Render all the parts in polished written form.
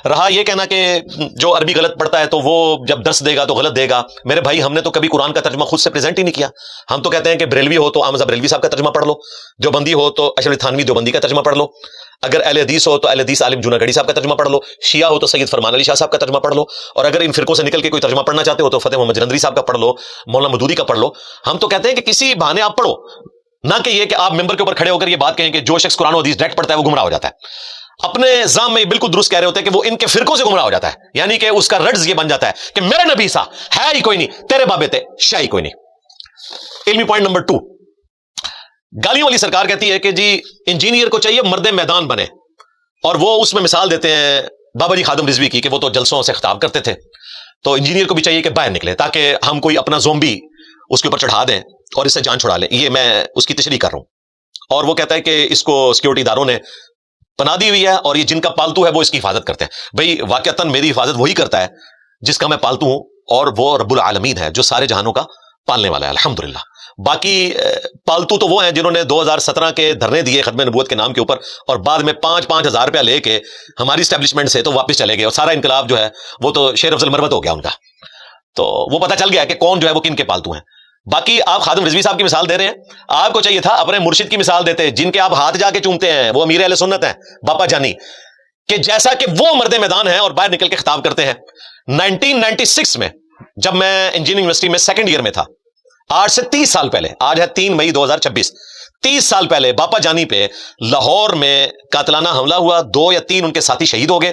رہا یہ کہنا کہ جو عربی غلط پڑھتا ہے تو وہ جب درس دے گا تو غلط دے گا، میرے بھائی ہم نے تو کبھی قرآن کا ترجمہ خود سے پریزنٹ ہی نہیں کیا. ہم تو کہتے ہیں کہ بریلوی ہو تو احمد بریلوی صاحب کا ترجمہ پڑھ لو، دیوبندی ہو تو اشرف تھانوی دیوبندی کا ترجمہ پڑھ لو، اگر اہل حدیث ہو تو اہل حدیث عالم جوناگڑھی صاحب کا ترجمہ پڑھ لو، شیعہ ہو تو سید فرمان علی شاہ صاحب کا ترجمہ پڑھ لو، اور اگر ان فرقوں سے نکل کے کوئی ترجمہ پڑھنا چاہتے ہو تو فتح محمد جلندری صاحب کا پڑھ لو، مولانا مودودی کا پڑھ لو. ہم تو کہتے ہیں کہ کسی بہانے آپ پڑھو، نہ کہ یہ کہ آپ ممبر کے اوپر کھڑے ہو کر یہ بات کہیں کہ جو شخص قرآن و حدیث ڈائریکٹ پڑھتا ہے وہ گمراہ ہو جاتا ہے. اپنے ذام میں بالکل درست کہہ رہے ہوتے ہیں کہ وہ ان کے فرقوں سے گمراہ ہو جاتا ہے، یعنی کہ اس کا رڈز یہ بن جاتا ہے کہ میرے نبی سا ہے ہی کوئی نہیں، تیرے بابے تے شاہ ہی کوئی نہیں. علمی پوائنٹ نمبر 2، گالیوں والی سرکار کہتی ہے کہ جی انجینئر کو چاہیے مرد میدان بنے، اور وہ اس میں مثال دیتے ہیں بابا جی خادم رضوی کی کہ وہ تو جلسوں سے خطاب کرتے تھے، تو انجینئر کو بھی چاہیے کہ باہر نکلے تاکہ ہم کوئی اپنا زومبی اس کے اوپر چڑھا دیں اور اس سے جان چھڑا لیں. یہ میں اس کی تشریح کر رہا ہوں. اور وہ کہتا ہے کہ اس کو سیکورٹی اداروں نے پناہ دی ہوئی ہے اور یہ جن کا پالتو ہے وہ اس کی حفاظت کرتے ہیں. بھئی واقعتاً میری حفاظت وہی کرتا ہے جس کا میں پالتو ہوں، اور وہ رب العالمین ہے جو سارے جہانوں کا پالنے والا ہے الحمدللہ. باقی پالتو تو وہ ہیں جنہوں نے 2017 کے دھرنے دیے ختم نبوت کے نام کے اوپر، اور بعد میں 5-5 ہزار روپیہ لے کے ہماری اسٹیبلشمنٹ سے تو واپس چلے گئے، اور سارا انقلاب جو ہے وہ تو شیر افضل مروت ہو گیا ان کا. تو وہ پتہ چل گیا کہ کون جو ہے وہ کن کے پالتو ہیں. باقی آپ خادم رضوی صاحب کی مثال دے رہے ہیں، آپ کو چاہیے تھا اپنے مرشد کی مثال دیتے جن کے آپ ہاتھ جا کے چومتے ہیں، وہ امیر اہل سنت ہیں باپا جانی، کہ جیسا کہ وہ مرد میدان ہیں اور باہر نکل کے خطاب کرتے ہیں. 1996 میں جب میں انجینئرنگ یونیورسٹی میں سیکنڈ ایئر میں تھا، آج سے 30 سال پہلے، آج ہے 3 مئی 2026، 30 سال پہلے باپا جانی پہ لاہور میں قاتلانہ حملہ ہوا، 2 یا 3 ان کے ساتھی شہید ہو گئے.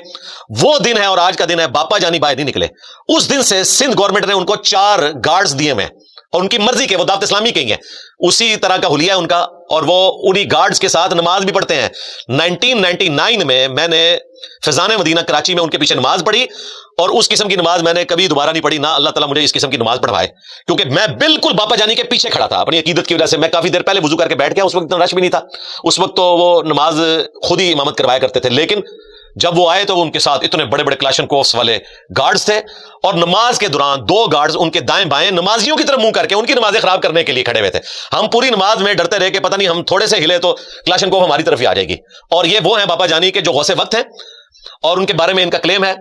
وہ دن ہے اور آج کا دن ہے، باپا جانی باہر نہیں نکلے. اس دن سے سندھ گورنمنٹ نے ان کو 4 گارڈز دیے ہوئے، اور ان کی مرضی کے، وہ دعوت اسلامی کے ہی ہیں، اسی طرح کا حلیہ ہے ان کا، اور وہ انہی گارڈز کے ساتھ نماز بھی پڑھتے ہیں. 1999 میں نے فیضان مدینہ کراچی میں ان کے پیچھے نماز پڑھی، اور اس قسم کی نماز میں نے کبھی دوبارہ نہیں پڑھی، نہ اللہ تعالیٰ مجھے اس قسم کی نماز پڑھوائے، کیونکہ میں بالکل باپا جانی کے پیچھے کھڑا تھا اپنی عقیدت کی وجہ سے. میں کافی دیر پہلے وضو کر کے بیٹھ گیا، اس وقت اتنا رش بھی نہیں تھا، اس وقت تو وہ نماز خود ہی امامت کروایا کرتے تھے. لیکن جب وہ آئے تو وہ ان کے ساتھ اتنے بڑے بڑے کلاشن کوفس والے گارڈز تھے، اور نماز کے دوران 2 گارڈز ان کے دائیں بائیں نمازیوں کی طرف منہ کر کے ان کی نمازیں خراب کرنے کے لیے کھڑے ہوئے تھے. ہم پوری نماز میں ڈرتے رہے کہ پتہ نہیں ہم تھوڑے سے ہلے تو کلاشن کوف ہماری طرف ہی آ جائے گی. اور یہ وہ ہیں باپا جانی کے جو غوث وقت ہیں، اور ان کے بارے میں ان کا کلیم ہے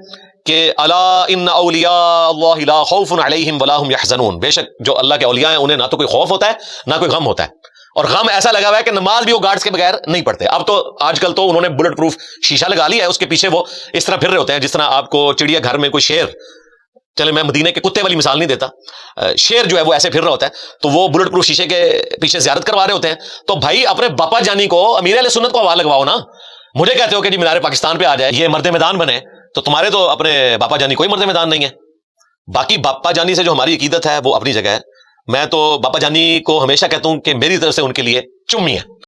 کہ الا ان اولیاء اللہ لا خوف علیہم ولا هم يحزنون، بے شک جو اللہ کے اولیاء ہیں انہیں نہ تو کوئی خوف ہوتا ہے نہ کوئی غم ہوتا ہے. اور غم ایسا لگا ہوا ہے کہ نماز بھی وہ گارڈز کے بغیر نہیں پڑھتے. اب تو آج کل تو انہوں نے بلٹ پروف شیشہ لگا لیا ہے، اس کے پیچھے وہ اس طرح پھر رہے ہوتے ہیں جس طرح آپ کو چڑیا گھر میں کوئی شیر، چلے میں مدینے کے کتے والی مثال نہیں دیتا، شیر جو ہے وہ ایسے پھر رہا ہوتا ہے، تو وہ بلٹ پروف شیشے کے پیچھے زیارت کروا رہے ہوتے ہیں. تو بھائی اپنے باپا جانی کو، امیر اہل سنت کو حوالہ لگواؤ نا. مجھے کہتے ہو کہ جی مینار پاکستان پہ آ جائے، یہ مرد میدان بنے، تو تمہارے تو اپنے باپا جانی کوئی مرد میدان نہیں ہے. باقی باپا جانی سے جو ہماری عقیدت ہے وہ اپنی جگہ ہے. میں تو باپا جانی کو ہمیشہ کہتا ہوں کہ میری طرف سے ان کے لیے چمی ہے.